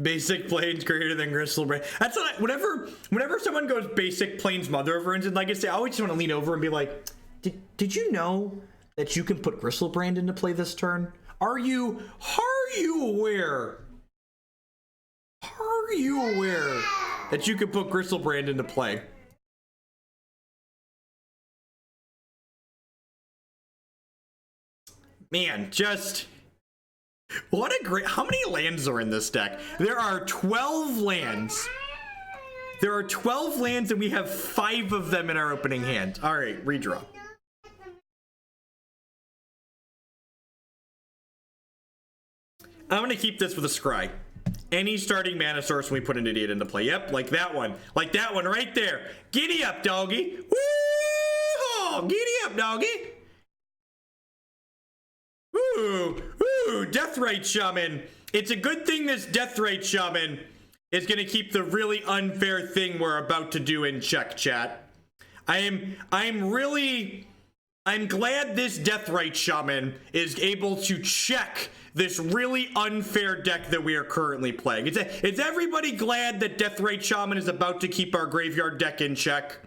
Basic Plains greater than Griselbrand. That's what whenever someone goes basic Plains Mother of Runes, and like I say, I always just want to lean over and be like, did you know that you can put Griselbrand into play this turn? Are you aware? Are you aware that you can put Griselbrand into play? Man, just what a great, how many lands are in this deck? There are 12 lands. There are 12 lands and we have 5 of them in our opening hand. All right, redraw. I'm gonna keep this with a scry. Any starting mana source we put an idiot into play. Yep, like that one right there. Giddy up, doggy. Woo! Giddy up, doggy. Ooh, Deathrite Shaman. It's a good thing this Deathrite Shaman is gonna keep the really unfair thing we're about to do in check, chat. I'm glad this Deathrite Shaman is able to check this really unfair deck that we are currently playing. Is everybody glad that Deathrite Shaman is about to keep our graveyard deck in check?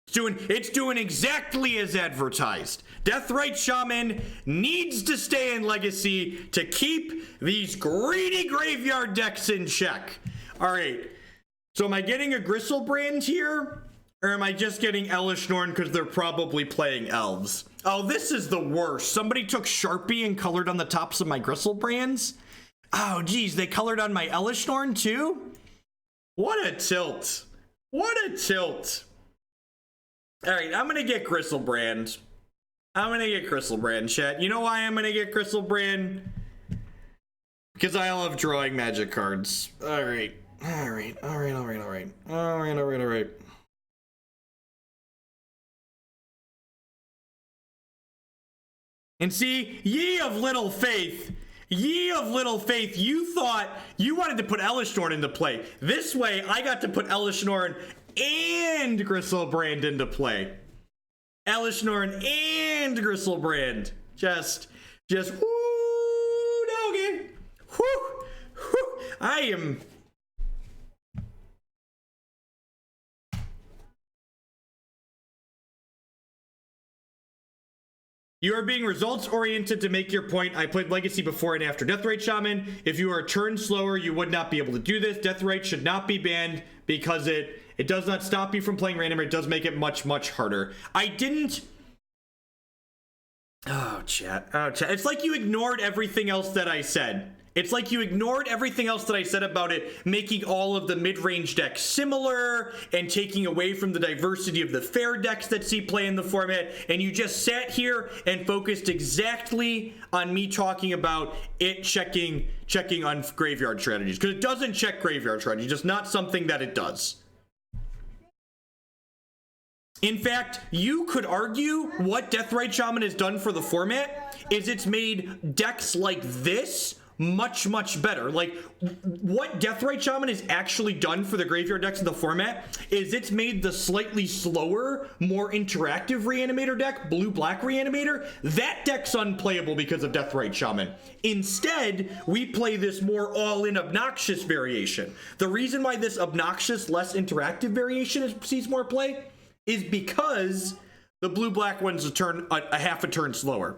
It's doing exactly as advertised. Deathrite Shaman needs to stay in Legacy to keep these greedy graveyard decks in check. All right. So am I getting a Griselbrand here? Or am I just getting Elesh Norn because they're probably playing elves? Oh, this is the worst. Somebody took Sharpie and colored on the tops of my Griselbrands. Oh, geez, they colored on my Elesh Norn too? What a tilt. What a tilt. All right, I'm going to get Griselbrand. I'm going to get Griselbrand, chat. You know why I'm going to get Griselbrand? Because I love drawing magic cards. All right. All right. All right. All right. All right. All right. All right. All right. And see, ye of little faith, you thought you wanted to put Elesh Norn into play. This way, I got to put Elesh Norn and Griselbrand into play. Elesh Norn and Griselbrand. Just, whoo, doggy. Whoo, whoo. I am... You are being results-oriented to make your point. I played Legacy before and after Deathrite Shaman. If you are a turn slower, you would not be able to do this. Deathrite should not be banned because it does not stop you from playing Reanimator. It does make it much, much harder. I didn't... Oh, chat. Oh, chat. It's like you ignored everything else that I said. It's like you ignored everything else that I said about it, making all of the mid-range decks similar and taking away from the diversity of the fair decks that see play in the format, and you just sat here and focused exactly on me talking about it checking on graveyard strategies, because it doesn't check graveyard strategies, just not something that it does. In fact, you could argue what Deathrite Shaman has done for the format is it's made decks like this much, much better. Like, what Deathrite Shaman has actually done for the graveyard decks in the format is it's made the slightly slower, more interactive Reanimator deck, blue-black Reanimator, that deck's unplayable because of Deathrite Shaman. Instead, we play this more all-in obnoxious variation. The reason why this obnoxious, less interactive variation sees more play is because the blue-black one's a half a turn slower.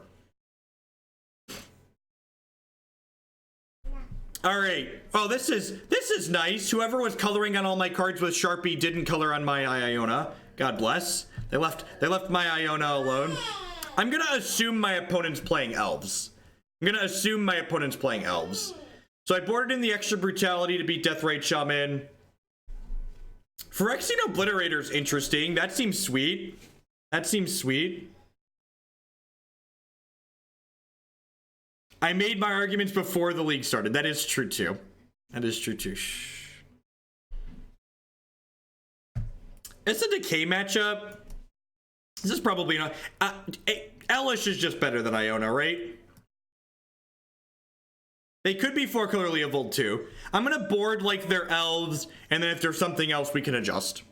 All right. Oh, this is nice. Whoever was coloring on all my cards with Sharpie didn't color on my Iona. God bless. They left my Iona alone. I'm gonna assume my opponent's playing elves. So I boarded in the extra brutality to beat Deathrite Shaman. Phyrexian Obliterator's interesting. That seems sweet. I made my arguments before the league started. That is true too. Shh. It's a decay matchup. This is probably not... Elesh is just better than Iona, right? They could be 4-color Leovold too. I'm gonna board like their elves, and then if there's something else, we can adjust.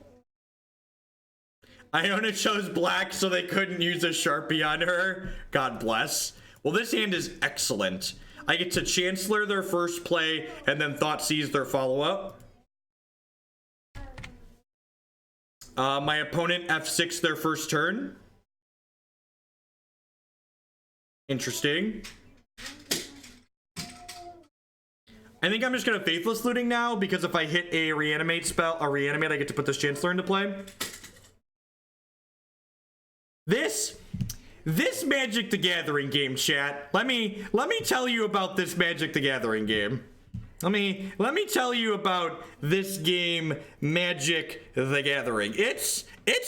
Iona chose black, so they couldn't use a Sharpie on her. God bless. Well, this hand is excellent. I get to Chancellor their first play, and then Thoughtseize their follow-up. My opponent F6 their first turn. Interesting. I think I'm just gonna Faithless Looting now, because if I hit a Reanimate spell, a Reanimate, I get to put this Chancellor into play. This Magic the Gathering game, chat. Let me tell you about this Magic the Gathering game. Let me tell you about this game, Magic the Gathering. It's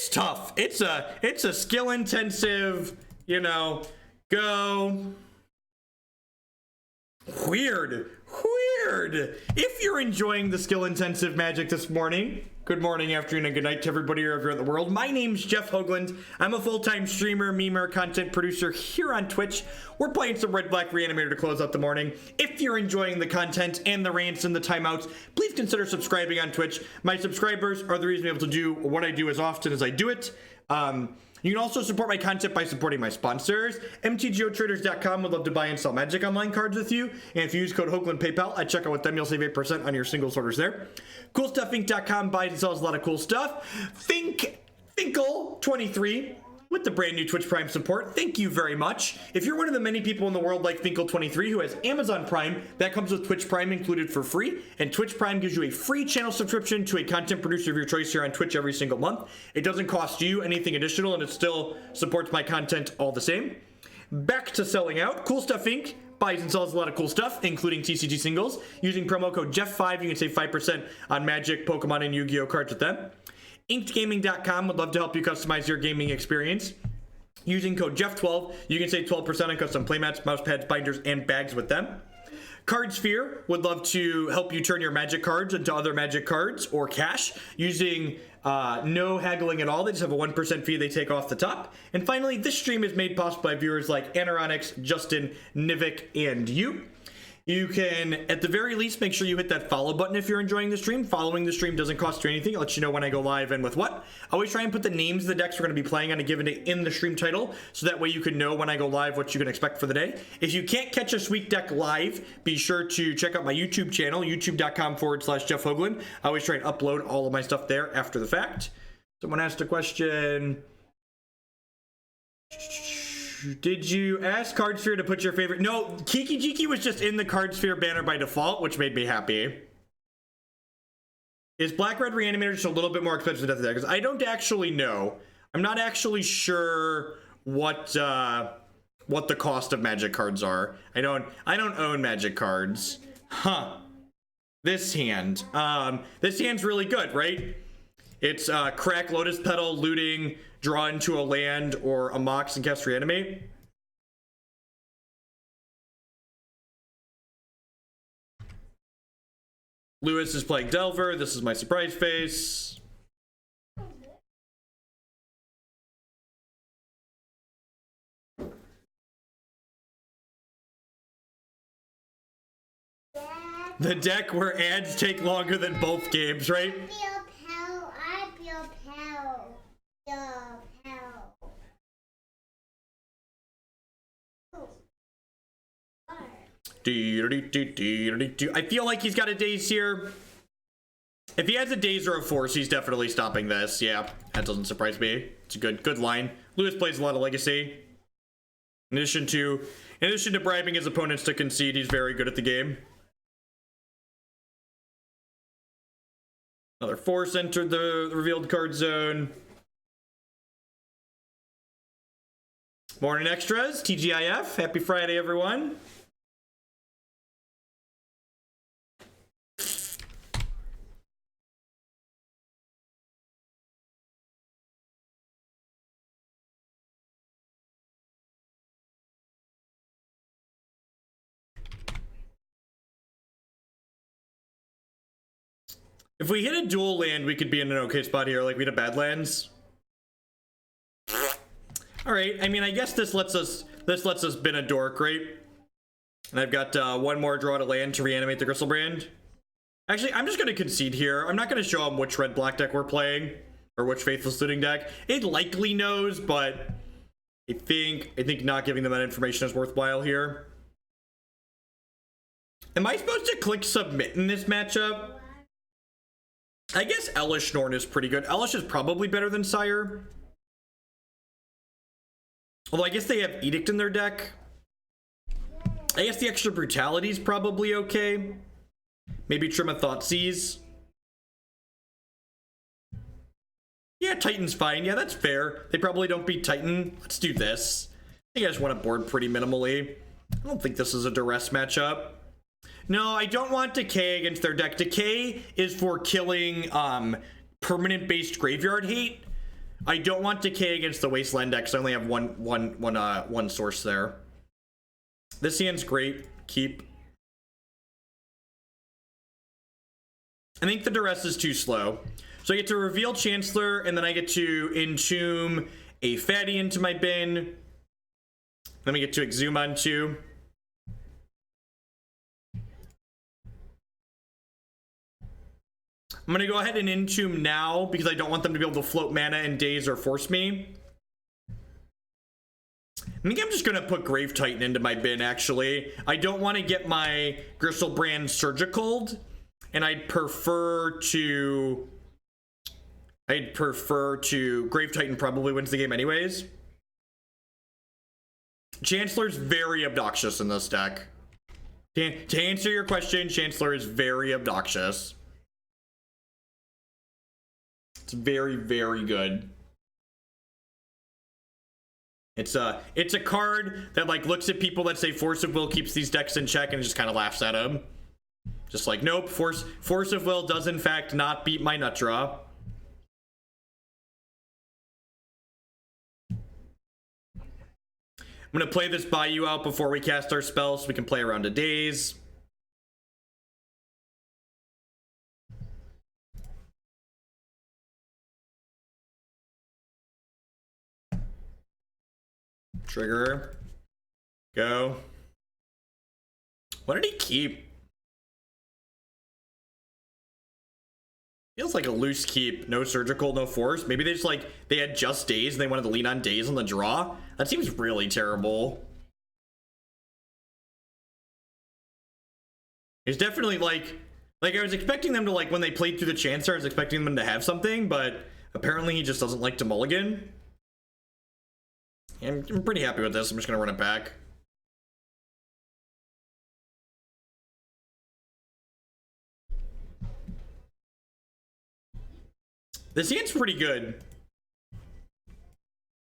tough. It's a skill intensive, you know, go weird. If you're enjoying the skill intensive Magic this morning, good morning, afternoon, and good night to everybody wherever in the world. My name's Jeff Hoagland. I'm a full-time streamer, memer, content producer here on Twitch. We're playing some Red-Black Reanimator to close out the morning. If you're enjoying the content and the rants and the timeouts, please consider subscribing on Twitch. My subscribers are the reason I'm able to do what I do as often as I do it. You can also support my content by supporting my sponsors. MTGOtraders.com would love to buy and sell Magic Online cards with you. And if you use code Hoagland PayPal at checkout with them, you'll save 8% on your singles orders there. CoolStuffInc.com buys and sells a lot of cool stuff. Finkel23 with the brand new Twitch Prime support. Thank you very much. If you're one of the many people in the world like Finkel23 who has Amazon Prime, that comes with Twitch Prime included for free. And Twitch Prime gives you a free channel subscription to a content producer of your choice here on Twitch every single month. It doesn't cost you anything additional, and it still supports my content all the same. Back to selling out. Cool Stuff Inc. buys and sells a lot of cool stuff, including TCG singles. Using promo code Jeff5, you can save 5% on Magic, Pokemon, and Yu-Gi-Oh cards with them. InkedGaming.com would love to help you customize your gaming experience. Using code Jeff12, you can save 12% on custom playmats, mouse pads, binders, and bags with them. Cardsphere would love to help you turn your Magic cards into other Magic cards or cash using no haggling at all. They just have a 1% fee they take off the top. And finally, this stream is made possible by viewers like Anironix, Justin, Nivik, and you. You can, at the very least, make sure you hit that follow button if you're enjoying the stream. Following the stream doesn't cost you anything. It lets you know when I go live and with what. I always try and put the names of the decks we're going to be playing on a given day in the stream title, so that way you can know when I go live what you can expect for the day. If you can't catch a sweet deck live, be sure to check out my YouTube channel, youtube.com/Jeff Hoagland. I always try and upload all of my stuff there after the fact. Someone asked a question. Did you ask Cardsphere to put your favorite? No, Kiki Jiki was just in the Cardsphere banner by default, which made me happy. Is Black Red Reanimator just a little bit more expensive than Death Deck? Because I don't actually know. I'm not actually sure what the cost of Magic cards are. I don't own Magic cards. Huh. This hand. This hand's really good, right? It's crack Lotus Petal, looting, draw into a land or a Mox and cast Reanimate. Lewis is playing Delver. This is my surprise face. The deck where ads take longer than both games, right? I feel like he's got a daze here. If he has a daze or a force, he's definitely stopping this. Yeah, that doesn't surprise me. It's a good line. Lewis plays a lot of Legacy. In addition to bribing his opponents to concede, he's very good at the game. Another force entered the revealed card zone. Morning extras, TGIF. Happy Friday, everyone. If we hit a dual land, we could be in an okay spot here, like we had a Badlands. All right, I mean, I guess this lets us bin a dork, right? And I've got one more draw to land to reanimate the Griselbrand. Actually, I'm just gonna concede here. I'm not gonna show him which red-black deck we're playing, or which Faithless Looting deck. It likely knows, but I think not giving them that information is worthwhile here. Am I supposed to click submit in this matchup? I guess Elesh Norn is pretty good. Elesh is probably better than Sire. Although I guess they have Edict in their deck. I guess the extra Brutality is probably okay. Maybe trim a Thoughtseize. Yeah, Titan's fine. Yeah, that's fair. They probably don't beat Titan. Let's do this. I think I just want to board pretty minimally. I don't think this is a Duress matchup. No, I don't want Decay against their deck. Decay is for killing permanent-based graveyard hate. I don't want Decay against the Wasteland deck, so I only have one source there. This hand's great. Keep. I think the Duress is too slow. So I get to reveal Chancellor, and then I get to Entomb a fatty into my bin. Then we get to Exhume on 2. I'm gonna go ahead and Entomb now because I don't want them to be able to float mana in days or force me. I think I'm just gonna put Grave Titan into my bin, actually. I don't want to get my Griselbrand surgicaled, and I'd prefer to Grave Titan probably wins the game anyways. Chancellor's very obnoxious in this deck. To answer your question, Chancellor is very obnoxious. It's very, very good. It's a card that like looks at people that say Force of Will keeps these decks in check and just kind of laughs at them. Just like, nope, Force of Will does in fact not beat my nut draw. I'm gonna play this Bayou out before we cast our spell so we can play around a daze. Trigger. Go. What did he keep? Feels like a loose keep. No surgical, no force. Maybe they just like, they had just days and they wanted to lean on days on the draw. That seems really terrible. It's definitely like I was expecting them to like, when they played through the Chancellor, I was expecting them to have something, but apparently he just doesn't like to mulligan. I'm pretty happy with this. I'm just gonna run it back. This hand's pretty good.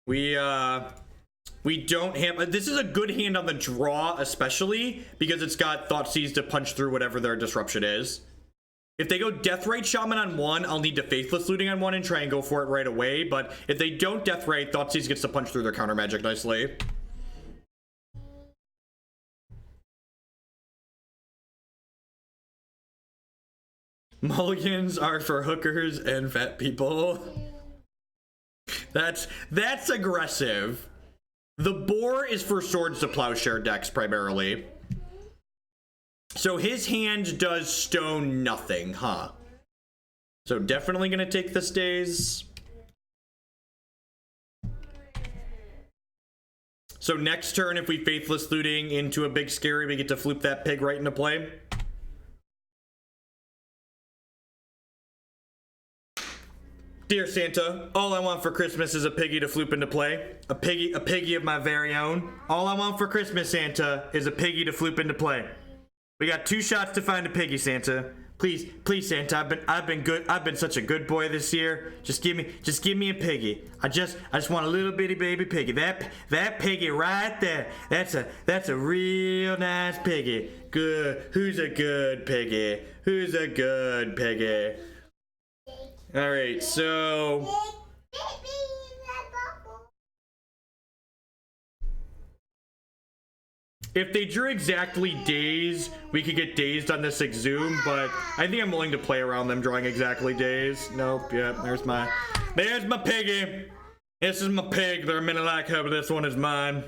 We don't have, this is a good hand on the draw, especially because it's got Thoughtseize to punch through whatever their disruption is. If they go Deathrite Shaman on 1, I'll need to Faithless Looting on 1 and try and go for it right away. But if they don't Deathrite, Thoughtseize gets to punch through their counter magic nicely. Mulligans are for hookers and fat people. That's aggressive. The boar is for Swords to Plowshare decks primarily. So his hand does stone nothing, huh? So definitely gonna take this daze. So next turn, if we Faithless Looting into a big scary, we get to floop that pig right into play. Dear Santa, all I want for Christmas is a piggy to floop into play. A piggy of my very own. All I want for Christmas, Santa, is a piggy to floop into play. We got 2 shots to find a piggy, Santa. Please, Santa. I've been good. I've been such a good boy this year. Just give me a piggy. I just want a little bitty baby piggy. That piggy right there. That's a real nice piggy. Good. Who's a good piggy? Who's a good piggy? All right, so if they drew exactly daze, we could get dazed on this Exhume, but I think I'm willing to play around them drawing exactly daze. Nope, yeah, there's my piggy. This is my pig. They're a minute like her, but this one is mine.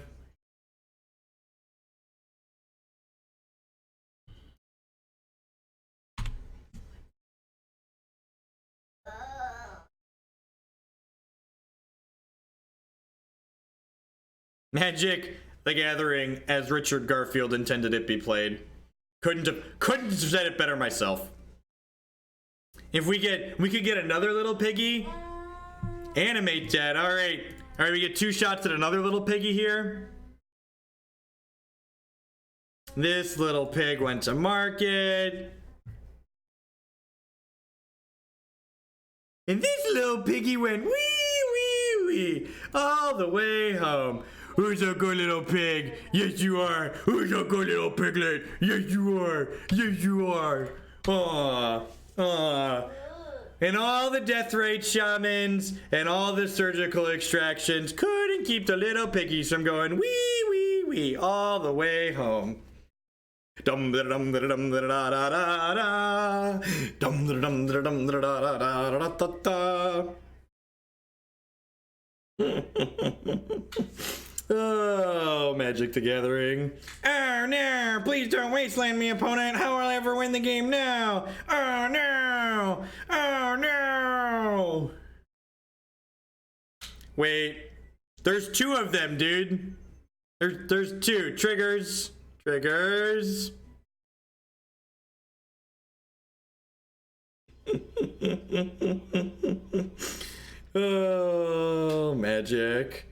Magic the Gathering as Richard Garfield intended it be played. couldn't have said it better myself. If we could get another little piggy. Animate Dead. All right, we get 2 shots at another little piggy here. This little pig went to market. And this little piggy went wee all the way home. Who's a good little pig? Yes, you are. Who's a good little piglet? Yes, you are. Yes, you are. Aww. And all the death rate shamans and all the surgical extractions couldn't keep the little piggies from going wee all the way home. Dum da dum da dum da da da da da. Dum da dum da dum da da da da da da. Oh, Magic the Gathering. Oh no, please don't wasteland me, opponent. How will I ever win the game now? Oh no, oh no. Wait, there's 2 of them, dude. There's 2 triggers. Oh, Magic.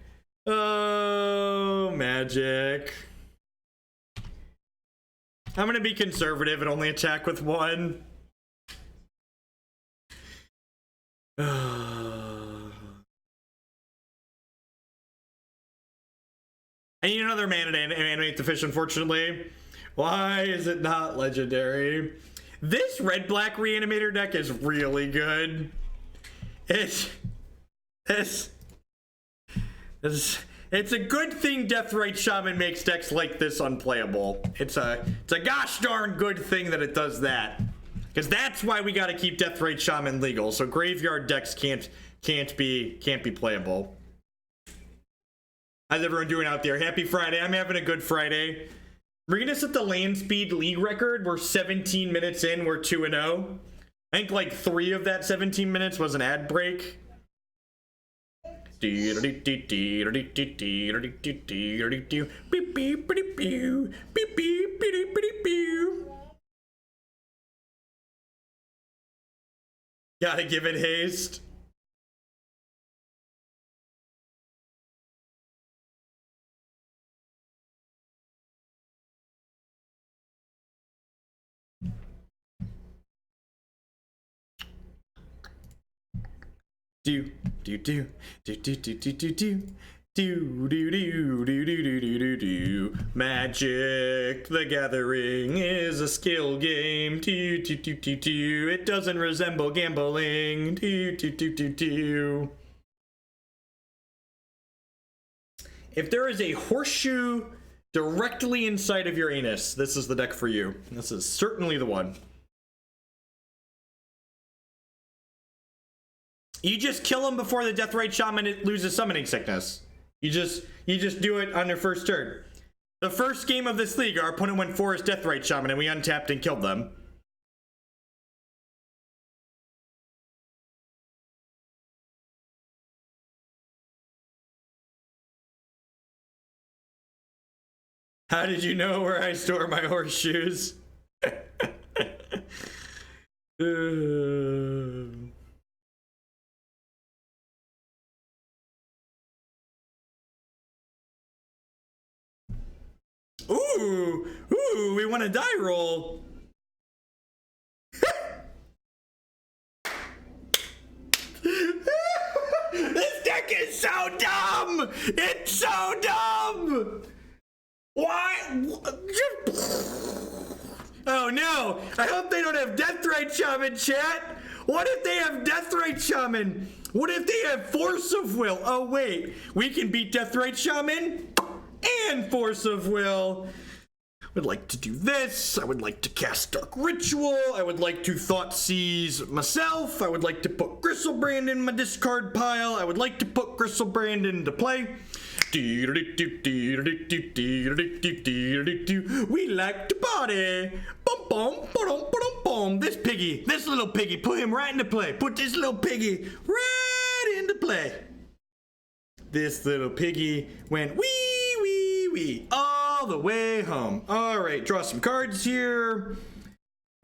Oh, Magic. I'm gonna be conservative and only attack with 1. I need another mana to animate the fish, unfortunately. Why is it not legendary? This red-black Reanimator deck is really good. It's a good thing Deathrite Shaman makes decks like this unplayable. It's a gosh darn good thing that it does that. Because that's why we gotta keep Deathrite Shaman legal, so graveyard decks can't be playable. How's everyone doing out there? Happy Friday. I'm having a good Friday. We're gonna set the land speed league record. We're 17 minutes in, we're 2-0. I think like 3 of that 17 minutes was an ad break. Gotta give it haste. Do do do do do do do do do do do do do do do do. Magic the Gathering is a skill game. Do do do do do. It doesn't resemble gambling. Do do do do do. If there is a horseshoe directly inside of your anus, this is the deck for you. This is certainly the one. You just kill him before the Deathrite Shaman loses summoning sickness. You just do it on their first turn. The first game of this league, our opponent went Forest Deathrite Shaman and we untapped and killed them. How did you know where I store my horseshoes? Ooh, we want a die roll. This deck is so dumb. It's so dumb. Why? Oh no, I hope they don't have Deathrite Shaman, chat. What if they have Deathrite Shaman? What if they have Force of Will? Oh wait, we can beat Deathrite Shaman and Force of Will. I would like to do this. I would like to cast Dark Ritual. I would like to Thoughtseize myself. I would like to put Griselbrand in my discard pile. I would like to put Griselbrand into play. We like to party. Bum, bum, ba-dum, ba-dum, bum. This piggy, this little piggy, put him right into play. Put this little piggy right into play. This little piggy went wee, wee, wee all all the way home. All right, draw some cards here.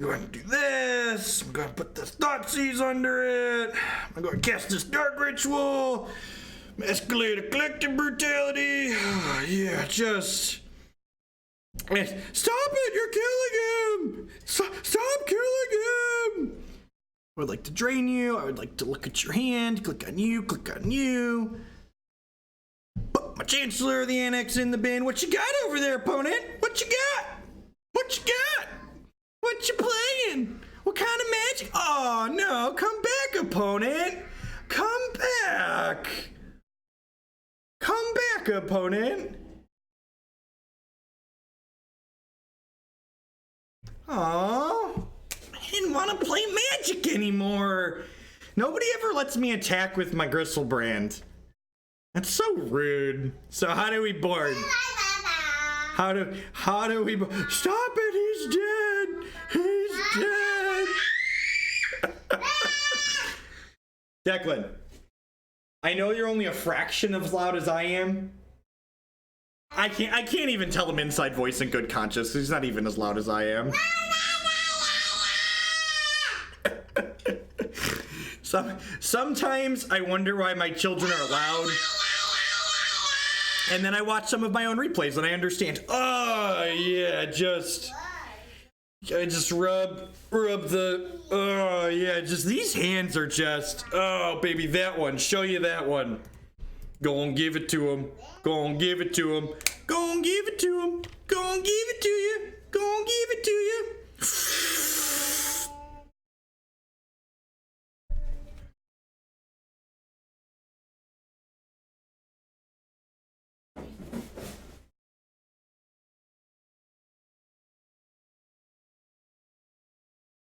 I'm going to do this. I'm going to put this Thoughtseize under it. I'm going to cast this Dark Ritual. Escalate a Collective Brutality. Oh, yeah, just... Stop it! You're killing him! Stop killing him! I would like to drain you. I would like to look at your hand. Click on you. Click on you. Put my Chancellor of the Annex in the bin. What you got over there, opponent? What you got? What you got? What you playing? What kind of magic? Oh, no. Come back, opponent. Come back. Come back, opponent. Aww. I didn't want to play magic anymore. Nobody ever lets me attack with my Griselbrand. That's so rude. So how do we board? How do we stop it? He's dead. He's dead. Declan, I know you're only a fraction of as loud as I am. I can't even tell him inside voice in good conscience. He's not even as loud as I am. Sometimes I wonder why my children are loud. And then I watch some of my own replays and I understand. Oh, yeah, just rub the, oh, yeah, just these hands are just, oh, baby, that one, show you that one. Go and give it to him. Go and give it to him. Go and give it to him. Go and give it to you. Go and give it to you.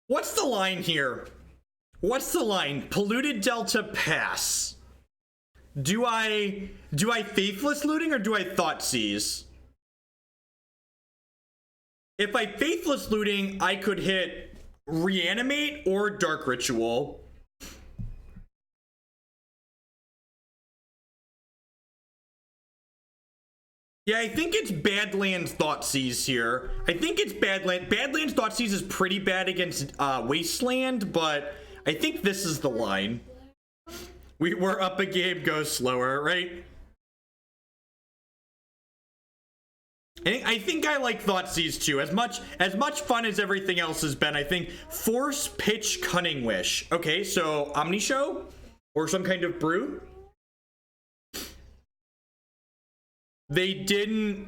What's the line here? What's the line? Polluted Delta pass. Do I Faithless Looting or do I Thoughtseize? If I Faithless Looting, I could hit Reanimate or Dark Ritual. Yeah, I think it's Badlands Thoughtseize here. I think it's Badlands Thoughtseize is pretty bad against Wasteland, but I think this is the line. We're up a game, go slower, right? I think I like Thoughtseize too. As much fun as everything else has been, I think Force Pitch Cunning Wish. Okay, so Omni Show or some kind of brew. They didn't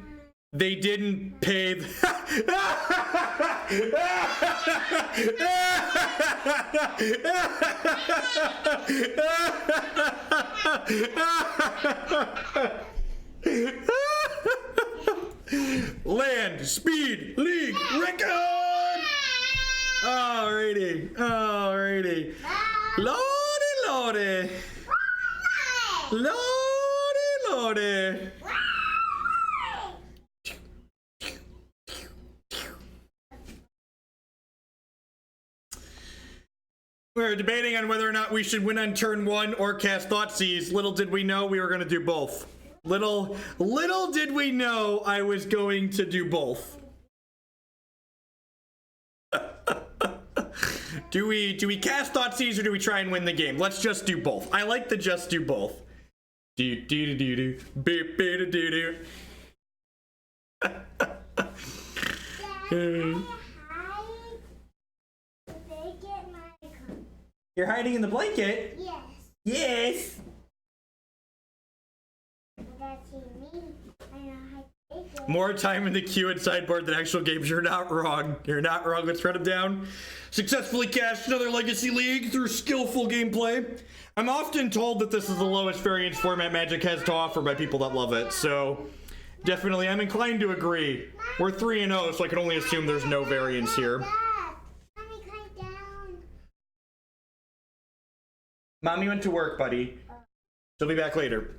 pay Land Speed League record. Alrighty. Lordy. We're debating on whether or not we should win on turn 1 or cast Thoughtseize. Little did we know we were going to do both. Little did we know I was going to do both. Do we cast Thoughtseize or do we try and win the game? Let's just do both. I like to just do both. Do. Beep, beep, do. You're hiding in the blanket? Yes. More time in the queue and sideboard than actual games. You're not wrong. Let's run them down. Successfully cashed another Legacy League through skillful gameplay. I'm often told that this is the lowest variance format Magic has to offer by people that love it, so definitely I'm inclined to agree. We're 3-0, so I can only assume there's no variance here. Mommy went to work, buddy. She'll be back later.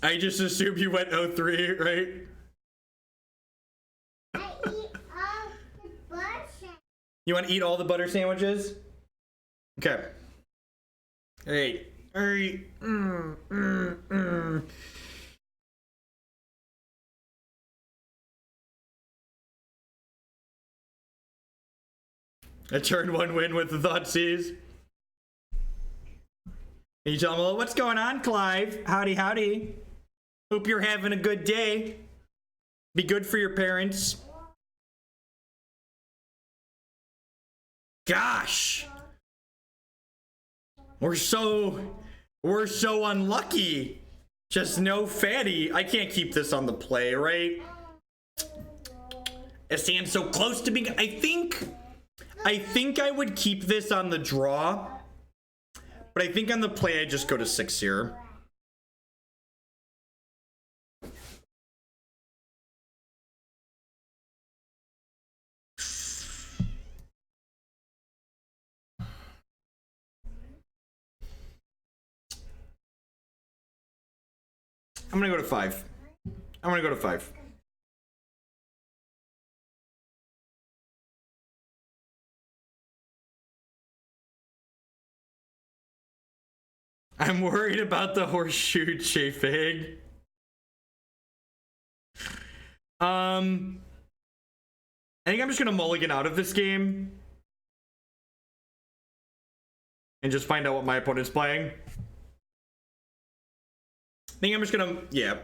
I just assumed you went 0-3, right? I eat all the butter sandwiches. You want to eat all the butter sandwiches? Okay. All right. A turn 1 win with the Thoughtseize. And you tell him, well, what's going on, Clive? Howdy, howdy. Hope you're having a good day. Be good for your parents. Gosh. We're so unlucky. Just no fatty. I can't keep this on the play, right? It stands so close to being... I think I would keep this on the draw. But I think on the play, I just go to 6 here. I'm gonna go to 5. I'm gonna go to 5. I'm worried about the horseshoe chafing. I think I'm just gonna mulligan out of this game and just find out what my opponent's playing. I think I'm just gonna, yeah.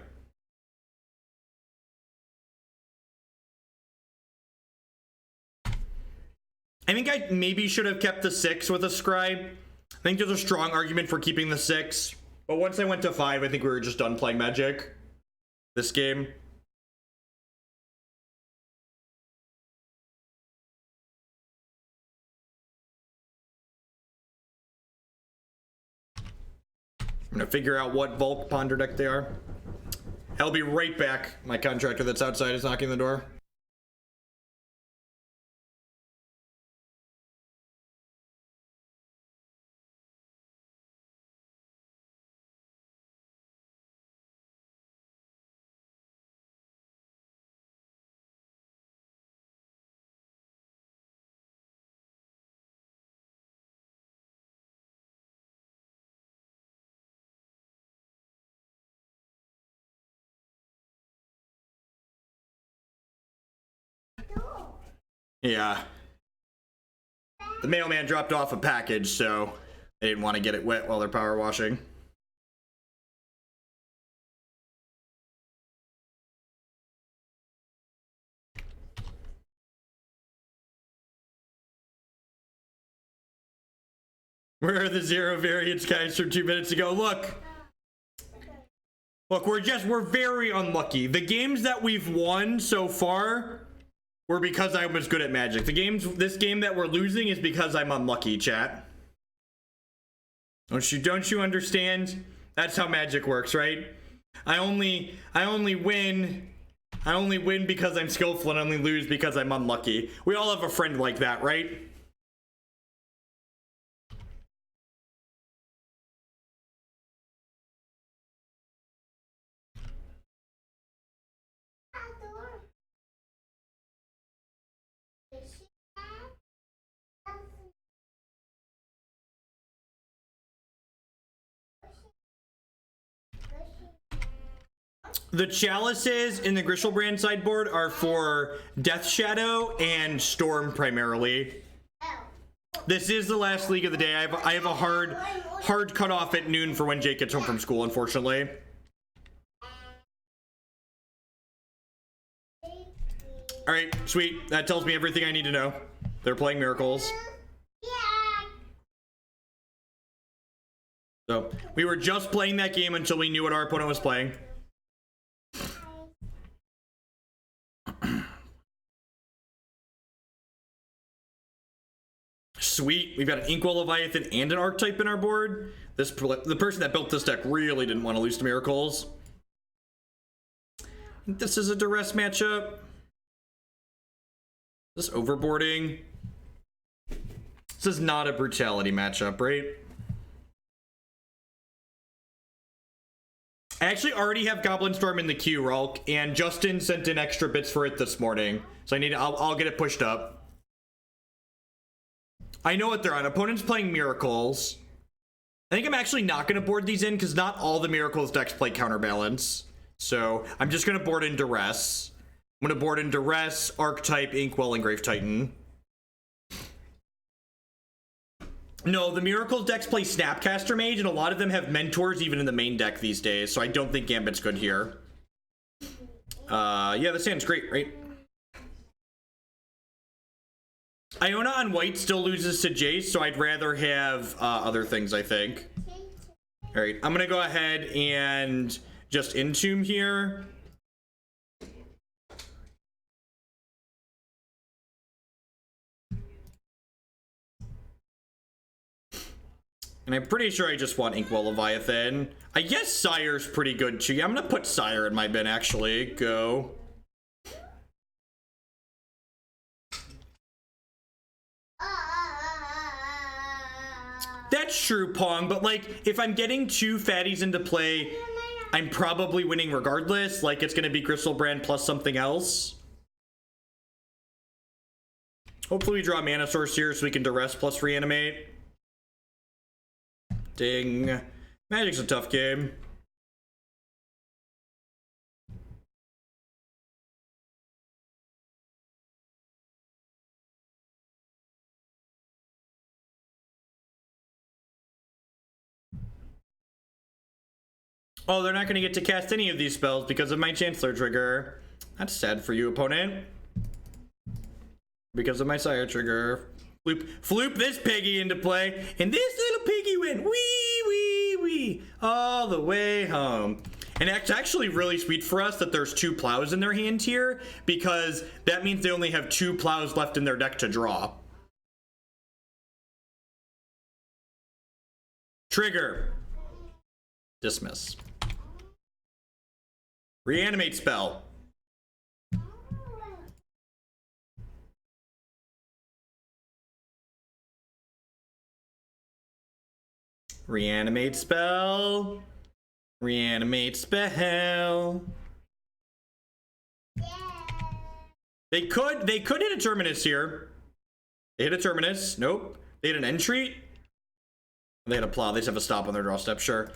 I think I maybe should have kept the 6 with a scribe. I think there's a strong argument for keeping the 6. But once I went to 5, I think we were just done playing Magic this game. I'm gonna figure out what Volk Ponder deck they are. I'll be right back. My contractor that's outside is knocking the door. Yeah. The mailman dropped off a package, so they didn't want to get it wet while they're power washing. Where are the 0 variance guys from 2 minutes ago? Look, we're very unlucky. The games that we've won so far were because I was good at Magic. This game that we're losing is because I'm unlucky, chat. Don't you understand? That's how Magic works, right? I only win because I'm skillful and only lose because I'm unlucky. We all have a friend like that, right? The chalices in the Griselbrand sideboard are for Death Shadow and Storm primarily. This is the last league of the day. I have a hard cutoff at noon for when Jake gets home from school, unfortunately. All right, sweet. That tells me everything I need to know. They're playing Miracles. So we were just playing that game until we knew what our opponent was playing. Sweet, we've got an Inkwell Leviathan and an Archetype in our board. The person that built this deck really didn't want to lose to Miracles. This is a Duress matchup. This overboarding. This is not a Brutality matchup, right? I actually already have Goblin Storm in the queue, Ralk, and Justin sent in extra bits for it this morning. So I'll get it pushed up. I know what they're on. Opponent's playing Miracles. I think I'm actually not going to board these in because not all the Miracles decks play Counterbalance. So I'm just going to board in Duress. I'm going to board in Duress, Archetype, Inkwell, and Grave Titan. No, the Miracles decks play Snapcaster Mage, and a lot of them have Mentors even in the main deck these days, so I don't think Gambit's good here. Yeah, this hand's great, right? Iona on white still loses to Jace, so I'd rather have other things, I think. All right, I'm gonna go ahead and just Entomb here. And I'm pretty sure I just want Inkwell Leviathan. I guess Sire's pretty good too. Yeah, I'm gonna put Sire in my bin, actually. Go. That's true, Pong, but like, if I'm getting two fatties into play, I'm probably winning regardless. Like, it's gonna be Griselbrand plus something else. Hopefully we draw a mana source here so we can Duress plus Reanimate. Ding. Magic's a tough game. Oh, they're not going to get to cast any of these spells because of my Chancellor trigger. That's sad for you, opponent. Because of my Sire trigger. Floop this piggy into play, and this little piggy went wee, wee, wee, all the way home. And it's actually really sweet for us that there's two plows in their hand here, because that means they only have two plows left in their deck to draw. Trigger. Dismiss. Reanimate spell. Reanimate spell. Reanimate spell. They could hit a Terminus here. They hit a Terminus. Nope. They hit an Entreat. They had a plow. They just have a stop on their draw step, sure.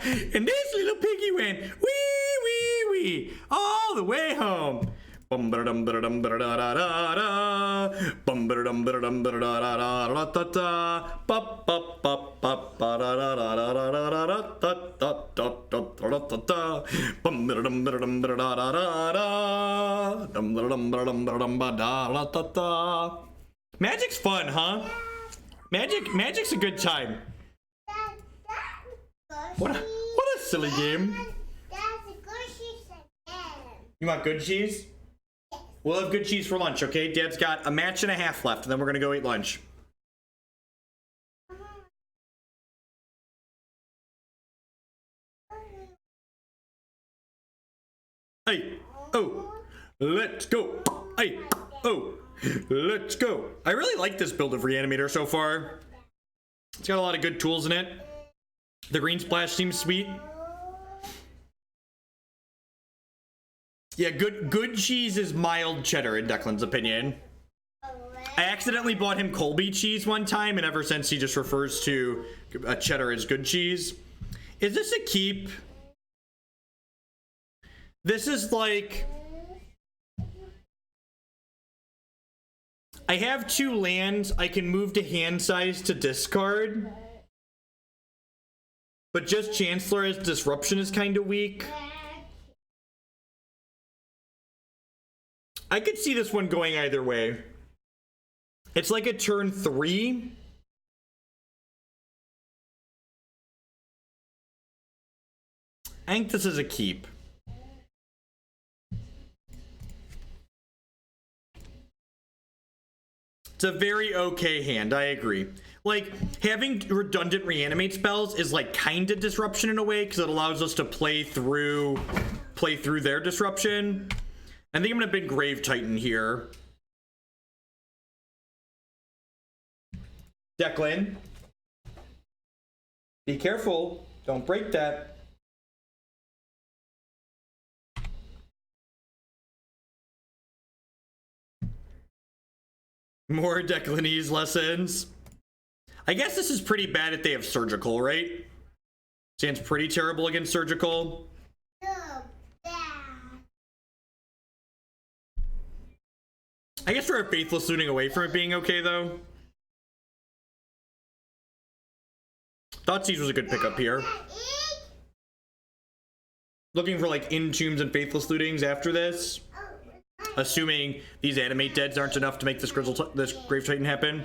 And this little piggy went wee, wee, wee, all the way home. Bum ba dum ba dum ba da da da da. Bum ba dum ba dum ba da da da da da. Bop bop bop bop ba da da da da da da da da da da. Bum ba dum ba dum ba da da da da. Dum ba dum ba dum ba dum ba da da da. Magic's fun, huh? Magic's a good time. What a silly game. You want good cheese? We'll have good cheese for lunch, okay? Dad's got a match and a half left, and then we're gonna go eat lunch. Hey, oh, let's go. Hey, oh, let's go. I really like this build of Reanimator so far. It's got a lot of good tools in it. The green splash seems sweet. Yeah, good cheese is mild cheddar in Declan's opinion. I accidentally bought him Colby cheese one time, and ever since he just refers to cheddar as good cheese. Is this a keep? This is like... I have two lands. I can move to hand size to discard. But just Chancellor as disruption is kind of weak. I could see this one going either way. It's like a turn 3. I think this is a keep. It's a very okay hand, I agree. Like, having redundant reanimate spells is like kind of disruption in a way, because it allows us to play through their disruption. I think I'm gonna big Grave Titan here. Declan, be careful, don't break that. More Declanese lessons. I guess this is pretty bad if they have Surgical, right? Stands pretty terrible against Surgical. I guess we're a Faithless Looting away from it being okay, though. Thoughtseize was a good pickup here. Looking for like Entombs and Faithless Lootings after this. Assuming these Animate Deads aren't enough to make this Grave Titan happen.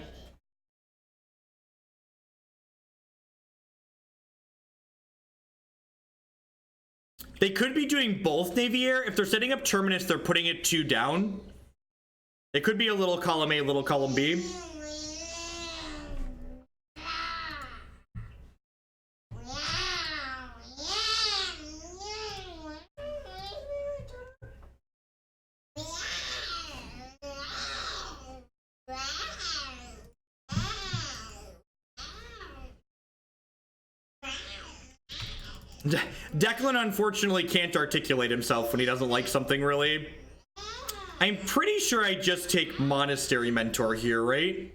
They could be doing both Navy Air. If they're setting up Terminus, they're putting it 2 down. It could be a little column A, little column B. Declan unfortunately can't articulate himself when he doesn't like something, really. I'm pretty sure I just take Monastery Mentor here, right?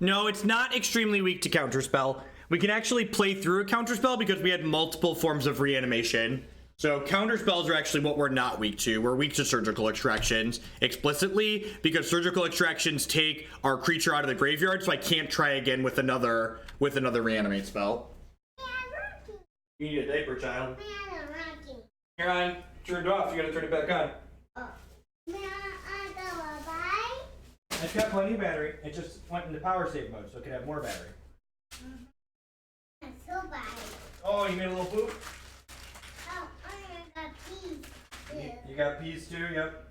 No, it's not extremely weak to Counterspell. We can actually play through a Counterspell because we had multiple forms of reanimation. So Counterspells are actually what we're not weak to. We're weak to Surgical Extractions explicitly because Surgical Extractions take our creature out of the graveyard, so I can't try again with another Reanimate spell. You need a diaper, child. Here, on. Turned off. You gotta turn it back on. It's got plenty of battery. It just went into power save mode, so it could have more battery. I'm so bad. Oh, you made a little poop? Oh, I got peas too. You got peas too? Yep.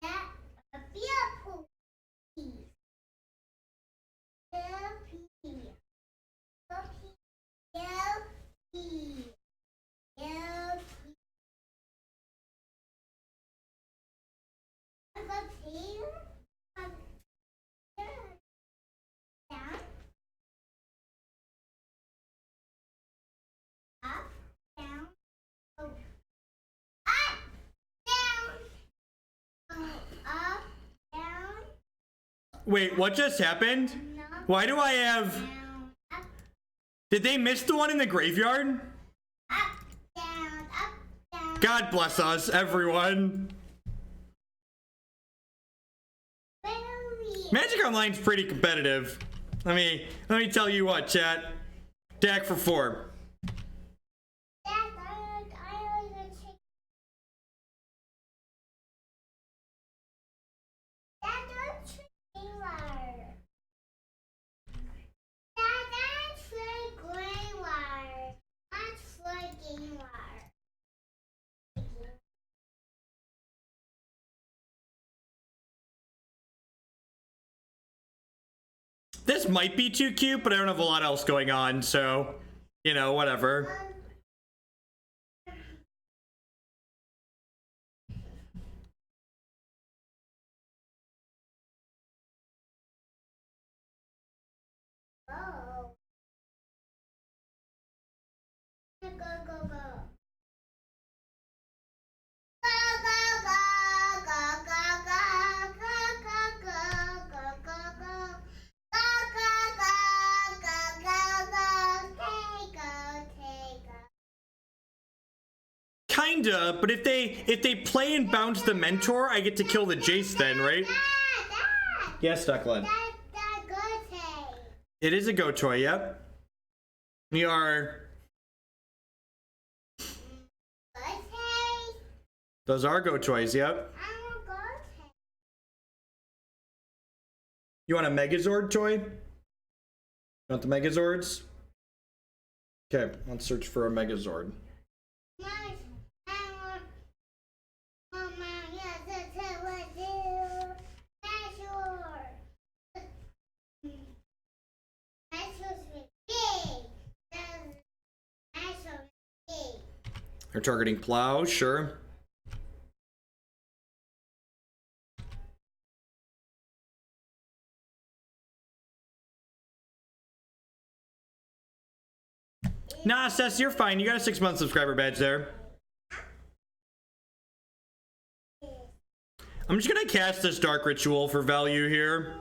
That a beer poop. Peas. Pea. Pea. Wait, what just happened? Why do I have... Did they miss the one in the graveyard? God bless us, everyone. Magic Online's pretty competitive. Let me tell you what, chat. Deck for 4. This might be too cute, but I don't have a lot else going on, so, you know, whatever. Oh. Go, go, go. Kinda, but if they play and bounce the Mentor, I get to kill the Jace then, right? Dad. Yes, Declan. It is a Go Toy, yep. We are... Those are Go Toys, yep. You want a Megazord toy? You want the Megazords? Okay, let's search for a Megazord. Or targeting Plow, sure. Nah, Cess, you're fine. You got a 6-month subscriber badge there. I'm just gonna cast this Dark Ritual for value here.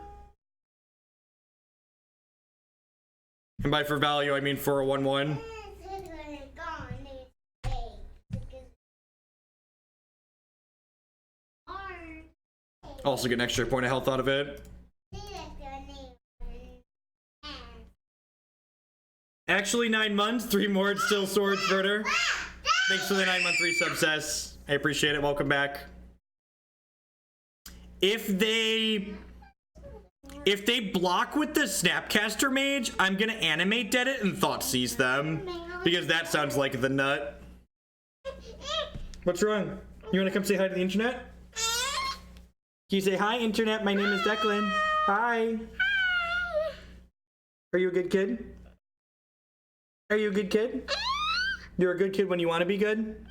And by for value, I mean for a 1/1. Also get an extra point of health out of it. Actually, 9 months, 3 more, it's still Swords Verter. Thanks for the 9-month resub, Cess. I appreciate it. Welcome back. If they block with the Snapcaster Mage, I'm gonna Animate Dead it and Thoughtseize them. Because that sounds like the nut. What's wrong? You wanna come say hi to the internet? Can you say hi, internet? My name is Declan. Hi. Are you a good kid? Are you a good kid? You're a good kid when you want to be good?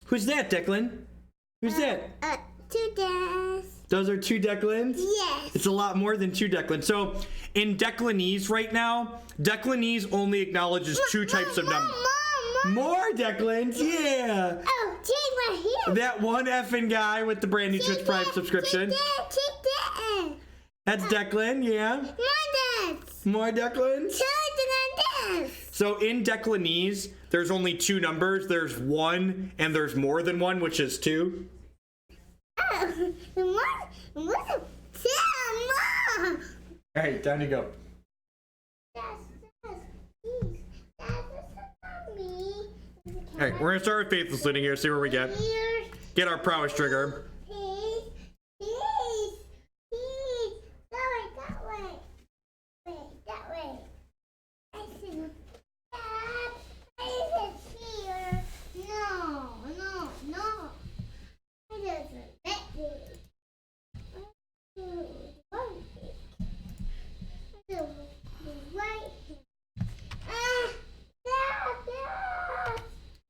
Who's that, Declan? Who's that? 2 days. Those are 2 Declans? Yes. It's a lot more than 2 Declans. So, in Declanese right now, Declanese only acknowledges 2 types of numbers. More Declans? Yeah. Oh, Jay right here. That one effing guy with the brand new Twitch Prime subscription. That's Declan, yeah. More Declans? So in Declanese, there's only 2 numbers. There's 1 and there's more than 1, which is 2. Alright, time to go. Alright, we're gonna start with Faithless Looting here, see where we get. Get our prowess trigger.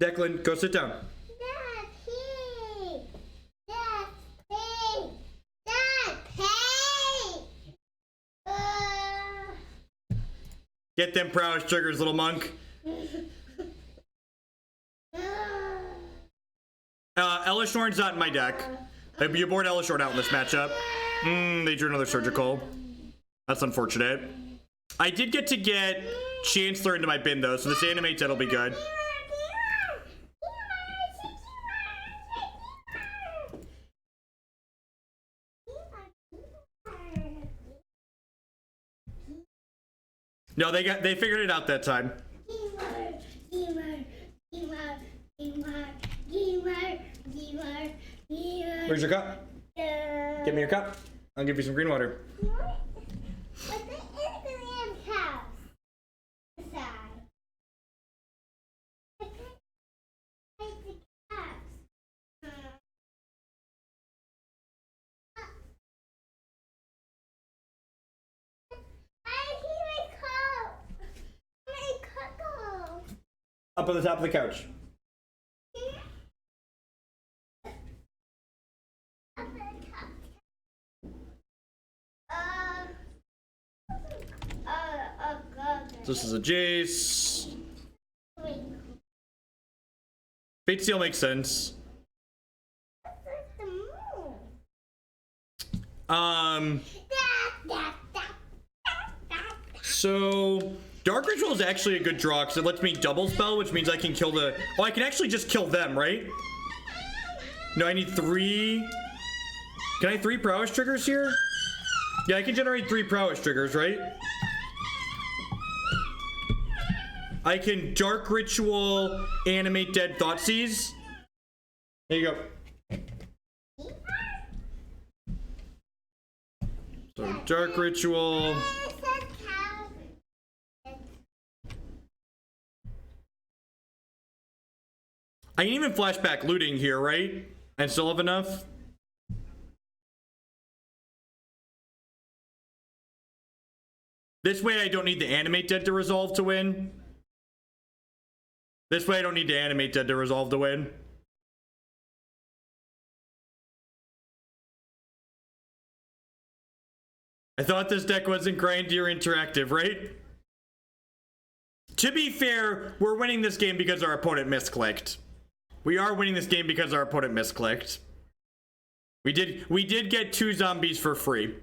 Declan, go sit down. Get them prowess triggers, little monk. Elesh Norn's not in my deck. You board Elesh Norn out in this matchup. They drew another surgical. That's unfortunate. I did get to get Chancellor into my bin though, so this Animate Dead will be good. No, they figured it out that time. Where's your cup? Give me your cup. I'll give you some green water. Up on the top of the couch. This is a Jace. Fate Seal makes sense. So Dark Ritual is actually a good draw because it lets me double spell, which means I can kill the... Oh, I can actually just kill them, right? No, I need 3... Can I 3 prowess triggers here? Yeah, I can generate 3 prowess triggers, right? I can Dark Ritual, Animate Dead, Thoughtseize. There you go. So Dark Ritual... I can even flashback looting here, right? And still have enough? This way I don't need the Animate Dead to resolve to win. This way I don't need to Animate Dead to resolve to win. I thought this deck wasn't grindy or interactive, right? To be fair, we're winning this game because our opponent misclicked. We are winning this game because our opponent misclicked. We did get 2 zombies for free.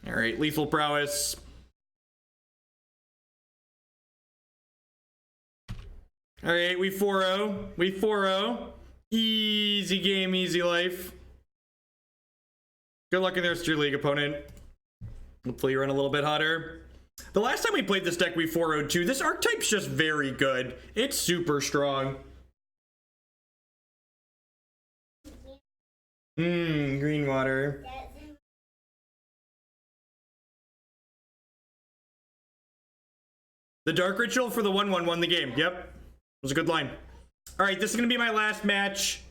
All right, lethal prowess. All right, we 4-0. We 4-0. Easy game, easy life. Good luck in their Street League opponent. Hopefully you run a little bit hotter. The last time we played this deck, we 4-0'd too. This archetype's just very good. It's super strong. Green water. The Dark Ritual for the 1-1 won the game. Yep. It was a good line. All right, this is going to be my last match.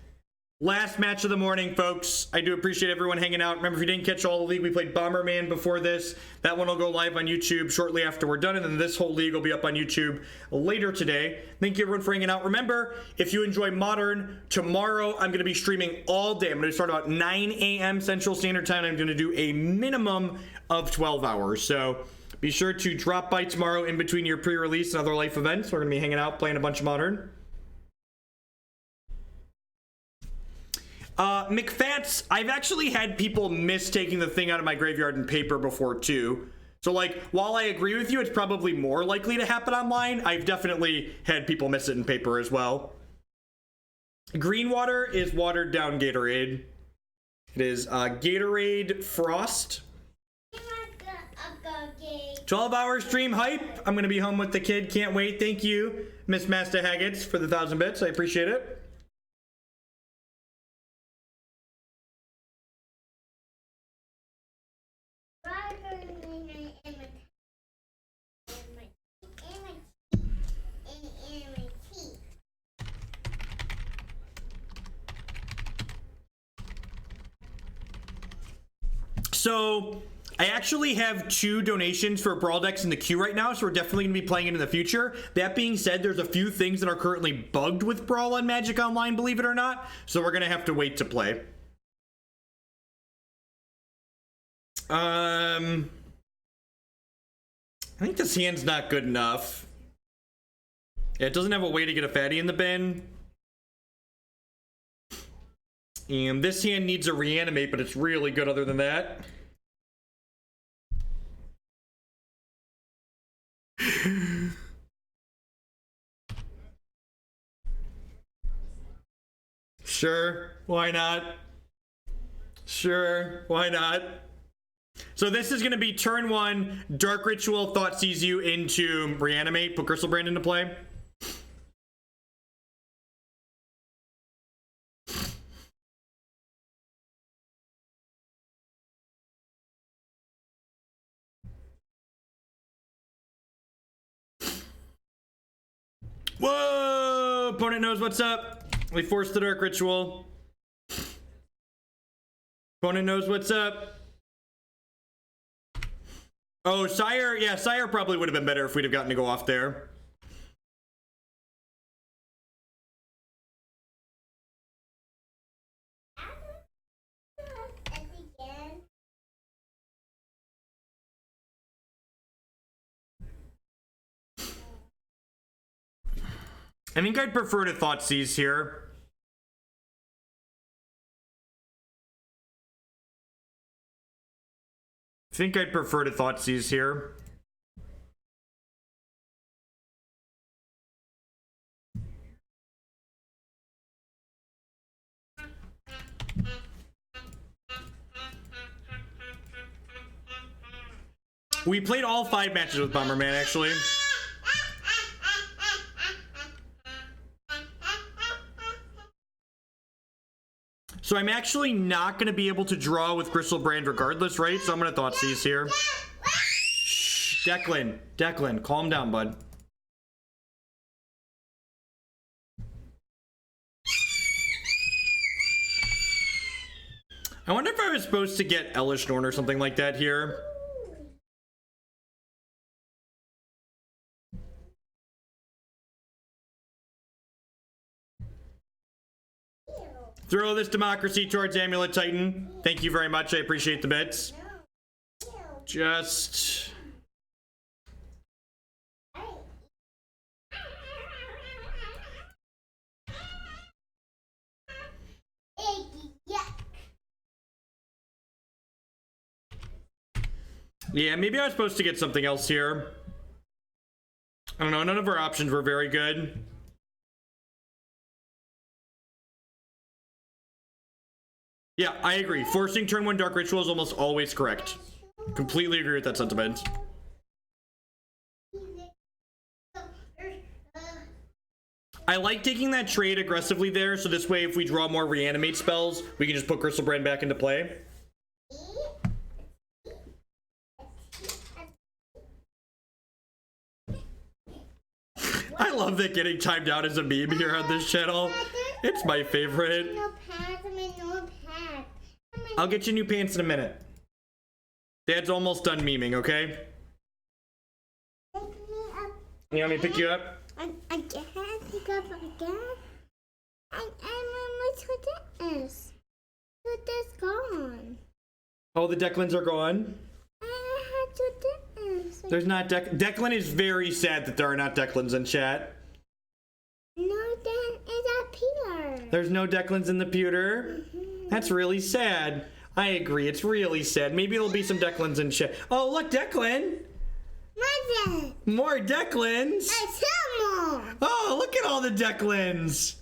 Last match of the morning, folks. I do appreciate everyone hanging out. Remember, if you didn't catch all the league, we played Bomberman before this. That one will go live on YouTube shortly after we're done, and then this whole league will be up on YouTube later today. Thank you, everyone, for hanging out. Remember, if you enjoy Modern, tomorrow I'm going to be streaming all day. I'm going to start about 9 a.m. Central Standard Time. I'm going to do a minimum of 12 hours. So be sure to drop by tomorrow in between your pre-release and other life events. We're going to be hanging out, playing a bunch of Modern. McFats, I've actually had people miss taking the thing out of my graveyard in paper before too. So like, while I agree with you, it's probably more likely to happen online. I've definitely had people miss it in paper as well. Green water is watered down Gatorade. It is Gatorade Frost. 12-hour stream hype. I'm going to be home with the kid. Can't wait. Thank you, Miss Master Haggets, for the 1,000 bits. I appreciate it. So I actually have 2 donations for Brawl decks in the queue right now, so we're definitely going to be playing it in the future. That being said, there's a few things that are currently bugged with Brawl on Magic Online, believe it or not, so we're going to have to wait to play. I think this hand's not good enough. Yeah, it doesn't have a way to get a fatty in the bin. And this hand needs a Reanimate, but it's really good other than that. Sure, why not? Sure, why not? So this is going to be turn 1, Dark Ritual, Thoughtseize you into Reanimate, put Griselbrand into play. Whoa! Opponent knows what's up. We forced the Dark Ritual. Opponent knows what's up. Oh, Sire. Yeah, Sire probably would have been better if we'd have gotten to go off there. I think I'd prefer to Thoughtseize here. I think I'd prefer to Thoughtseize here. We played all 5 matches with Bomberman, actually. So I'm actually not going to be able to draw with Griselbrand regardless, right? So I'm going to Thoughtseize here. Shh, Declan, calm down, bud. I wonder if I was supposed to get Elesh Norn or something like that here. Throw this democracy towards Amulet Titan. Thank you very much. I appreciate the bits. Just... yeah, maybe I was supposed to get something else here. I don't know. None of our options were very good. Yeah, I agree. Forcing turn 1 Dark Ritual is almost always correct. Completely agree with that sentiment. I like taking that trade aggressively there, so this way if we draw more Reanimate spells, we can just put Griselbrand back into play. I love that getting timed out as a meme here on this channel. It's my favorite. I'll get you new pants in a minute. Dad's almost done memeing, okay? You want me to pick you up? I can't pick up again. I remember what it is. What is gone? Oh, the Declans are gone? I had to dance. There's not Declan is very sad that there are not Declans in chat. No, then it's up here. There's no Declans in the pewter. That's really sad. I agree, it's really sad. Maybe there'll be some Declans in chat. Oh, look, Declan! Mother! More Declans! I saw more! Oh, look at all the Declans!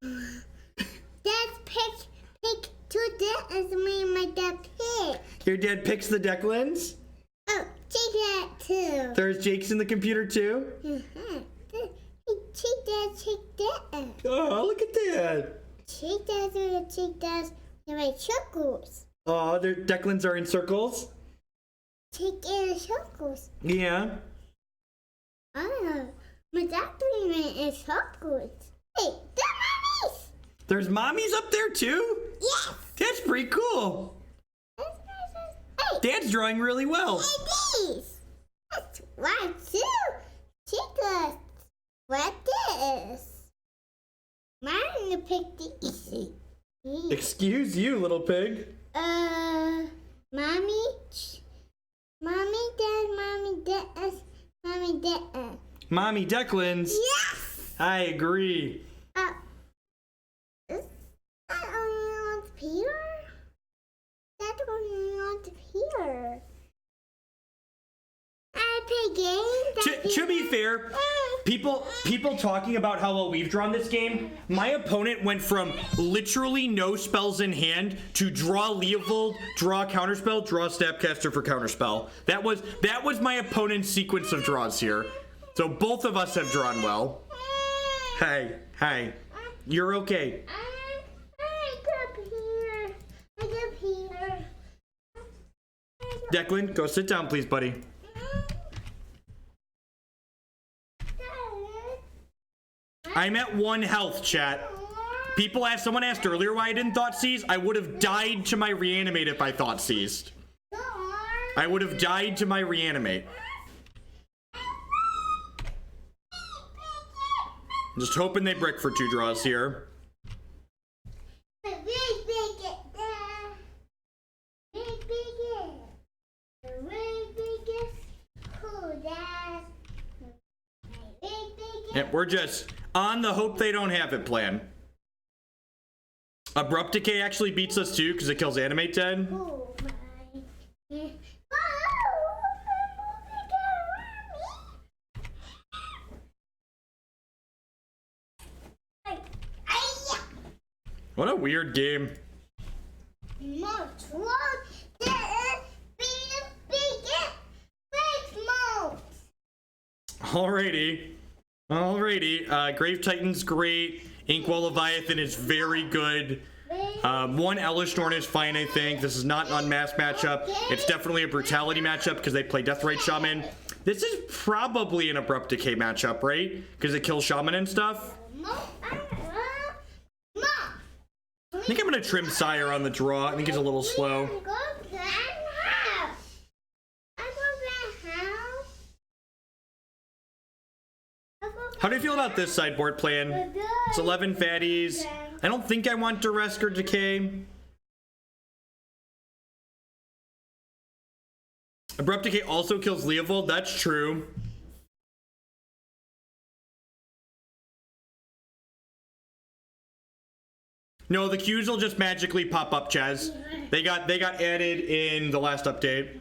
Dad pick two Declans me and my dad pick. Your dad picks the Declans? Oh, take that too. There's Jake's in the computer too? Take that. Oh, look at that! Take that. The right circles. Oh, their Declans are in circles? Take in circles. Yeah. Oh, my Declan is circles. Hey, they're mommies! There's mommies up there too? Yes! That's pretty cool. Hey, Dad's drawing really well. these! That's right too. Take us. What this? Mine to pick these. Excuse you, little pig. Mommy, Dad. Mommy Declans? Yes! I agree. That only wants Peter? That only wants Peter. I play games. To be fair, people talking about how well we've drawn this game, my opponent went from literally no spells in hand to draw Leovold, draw counterspell, draw Snapcaster for counterspell. That was my opponent's sequence of draws here. So both of us have drawn well. Hey, you're okay. I got Peter. Declan, go sit down, please, buddy. I'm at 1 health, chat. Someone asked earlier why I didn't Thoughtseize. I would have died to my Reanimate if I Thoughtseized. I would have died to my Reanimate. Just hoping they brick for 2 draws here. Yep, we're just on the hope they don't have it plan. Abrupt Decay actually beats us too because it kills Animate Dead. Oh my. What a weird game. Alrighty. Grave Titan's great. Inkwell Leviathan is very good. 1 Elesh Norn is fine, I think. This is not an Unmask matchup. It's definitely a Brutality matchup because they play Deathrite Shaman. This is probably an Abrupt Decay matchup, right? Because it kills Shaman and stuff. I think I'm gonna trim Sire on the draw. I think he's a little slow. How do you feel about this sideboard plan? It's 11 fatties. I don't think I want Duress or Decay. Abrupt Decay also kills Leovold. That's true. No, the Qs will just magically pop up, Chaz. They got added in the last update.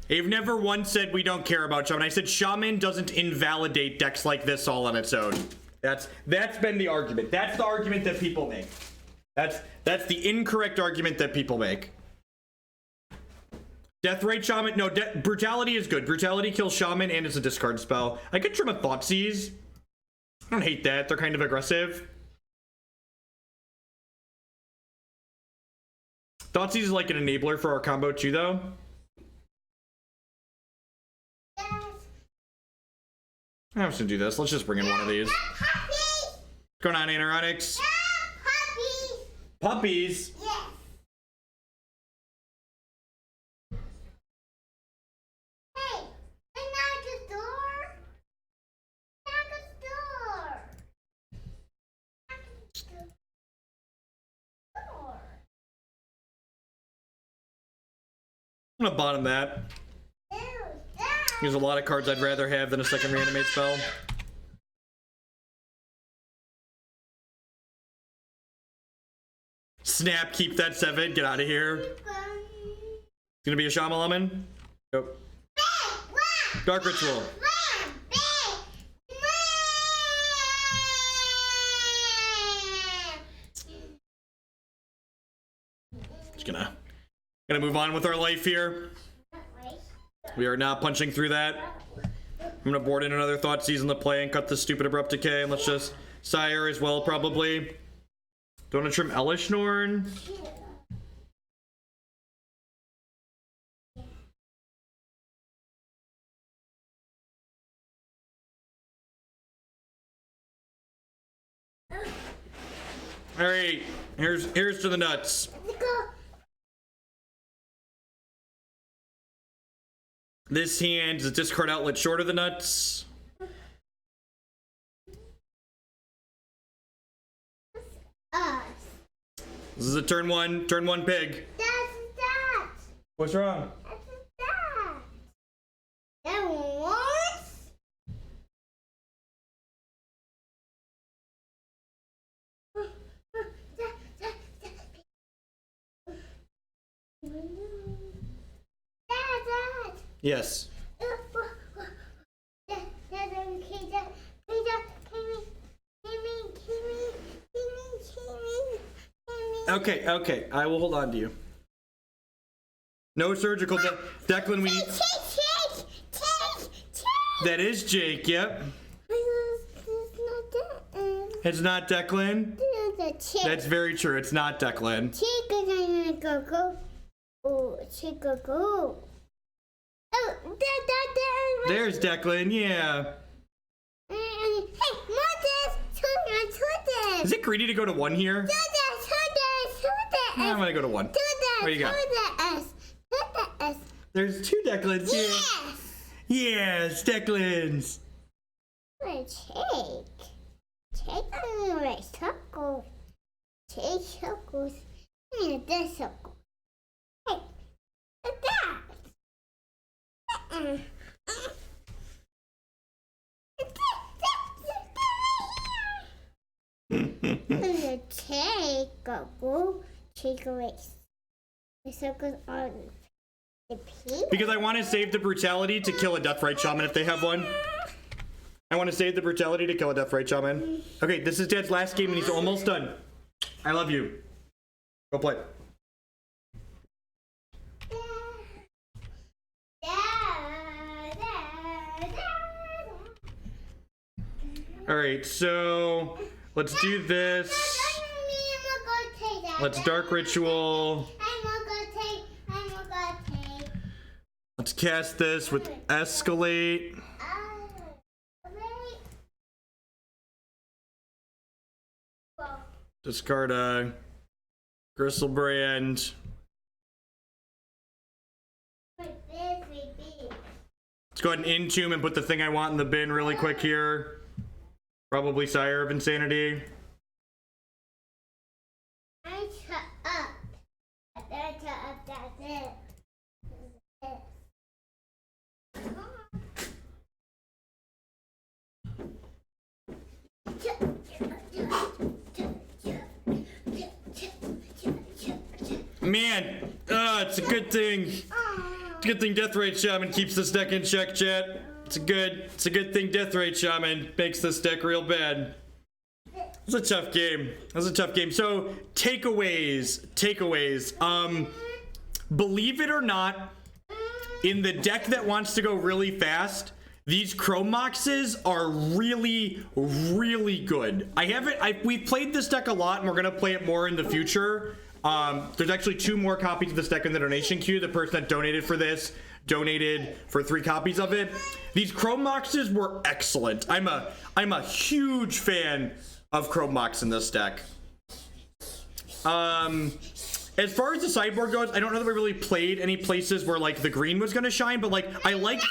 They've never once said we don't care about Shaman. I said Shaman doesn't invalidate decks like this all on its own. That's been the argument. That's the argument that people make. That's the incorrect argument that people make. Deathrite Shaman, no, Brutality is good. Brutality kills Shaman and it's a discard spell. I could trim a Thoughtseize. I don't hate that. They're kind of aggressive. Thoughtseize is like an enabler for our combo too, though. I'm just gonna do this. Let's just bring in one of these. What's going on, Anaeronics? Puppies. Puppies? Yes. Hey, knock the door. Knock the door. Knock the door. I'm gonna bottom that. There's a lot of cards I'd rather have than a second Reanimate spell. Snap, keep that 7. Get out of here. It's gonna be a Shaman Lemon. Yep. Dark Ritual. Just gonna move on with our life here. We are now punching through that. I'm gonna board in another Thoughtseize in the play and cut this stupid Abrupt Decay, and let's just Sire as well, probably. Don't want to trim Elesh Norn. All right, here's to the nuts. This hand is a discard outlet short of the nuts. Us. This is a turn one pig. That's. What's wrong? That was. Yes. Okay, I will hold on to you. No surgical Declan, we need... That is Jake, yep. It's not Declan. That's very true, it's not Declan. There's Declan, yeah. Is it greedy to go to 1 here? I'm gonna go to 1. What do you got? There's 2 Declans here. Yes, Declans. Take circles and this circle. Hey, look at that. Take away the circles on the pink. Because I want to save the Brutality to kill a Deathrite Shaman if they have one. I want to save the Brutality to kill a Deathrite Shaman. Okay, this is Dad's last game and he's almost done. I love you. Go play. Alright, so let's do this. Let's Dark Ritual. Let's cast this with Escalate. Discard a Griselbrand. Let's go ahead and Entomb and put the thing I want in the bin really quick here. Probably Sire of Insanity. Man, it's a good thing. It's a good thing Deathrite Shaman keeps this deck in check, chat. It's a good thing Deathrite Shaman makes this deck real bad. It was a tough game. So, takeaways. Believe it or not, in the deck that wants to go really fast, these Chrome Moxes are really, really good. We've played this deck a lot, and we're gonna play it more in the future. There's actually 2 more copies of this deck in the donation queue. The person that donated for this donated for 3 copies of it. These Chrome Moxes were excellent. I'm a huge fan of Chrome Mox in this deck. As far as the sideboard goes, I don't know that we really played any places where like the green was gonna shine, but like I like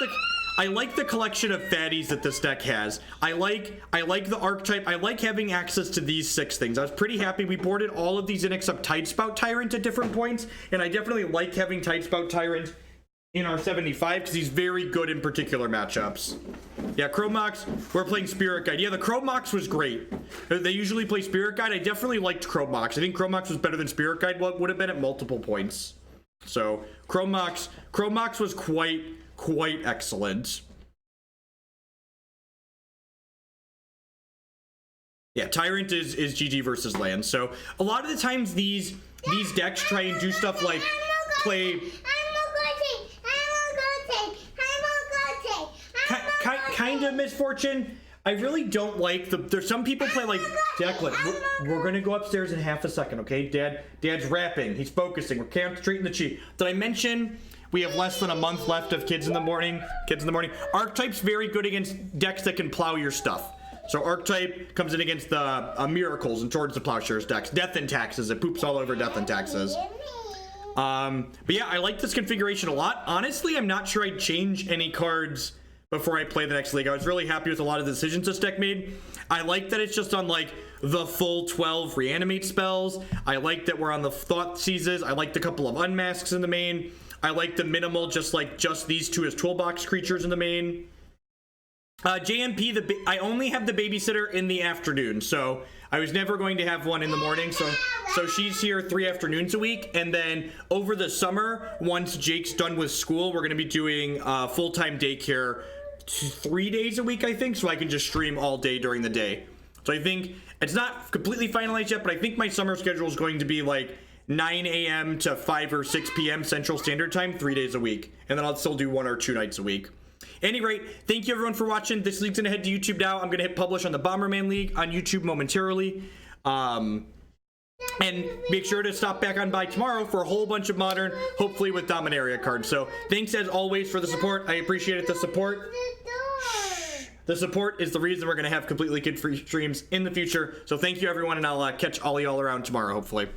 the collection of fatties that this deck has. I like the archetype. I like having access to these 6 things. I was pretty happy we boarded all of these in except Tidespout Tyrant at different points, and I definitely like having Tidespout Tyrant in our 75 because he's very good in particular matchups. Yeah, Chrome Mox, we're playing Spirit Guide. Yeah, the Chrome Mox was great. They usually play Spirit Guide. I definitely liked Chrome Mox. I think Chrome Mox was better than Spirit Guide would have been at multiple points. So Chrome Mox was quite excellent. Yeah, Tyrant is GG versus land. So a lot of the times these decks try and do stuff like play kind of misfortune. I really don't like there's some people play like Declan. We're gonna go upstairs in half a second, okay? Dad's rapping. He's focusing. We're concentrating the chi. Did I mention we have less than a month left of Kids in the Morning? Archetype's very good against decks that can plow your stuff. So Archetype comes in against the Miracles and towards the Plowshares decks. Death and Taxes. It poops all over Death and Taxes. But yeah, I like this configuration a lot. Honestly, I'm not sure I'd change any cards before I play the next league. I was really happy with a lot of the decisions this deck made. I like that it's just on like the full 12 Reanimate spells. I like that we're on the Thoughtseizes. I like the couple of Unmasks in the main. I like the minimal, just these 2 as toolbox creatures in the main. JMP, I only have the babysitter in the afternoon, so I was never going to have one in the morning, so she's here 3 afternoons a week, and then over the summer, once Jake's done with school, we're going to be doing full-time daycare 3 days a week, I think, so I can just stream all day during the day. So I think it's not completely finalized yet, but I think my summer schedule is going to be like 9 a.m. to 5 or 6 p.m. Central Standard Time, 3 days a week, and then I'll still do 1 or 2 nights a week. Any rate, thank you everyone for watching. This league's gonna head to YouTube now. I'm gonna hit publish on the Bomberman League on YouTube momentarily. And make sure to stop back on by tomorrow for a whole bunch of Modern, hopefully with Dominaria cards. So thanks as always for the support. I appreciate it, the support. The support is the reason we're gonna have completely kid-free streams in the future. So thank you everyone, and I'll catch all y'all around tomorrow, hopefully.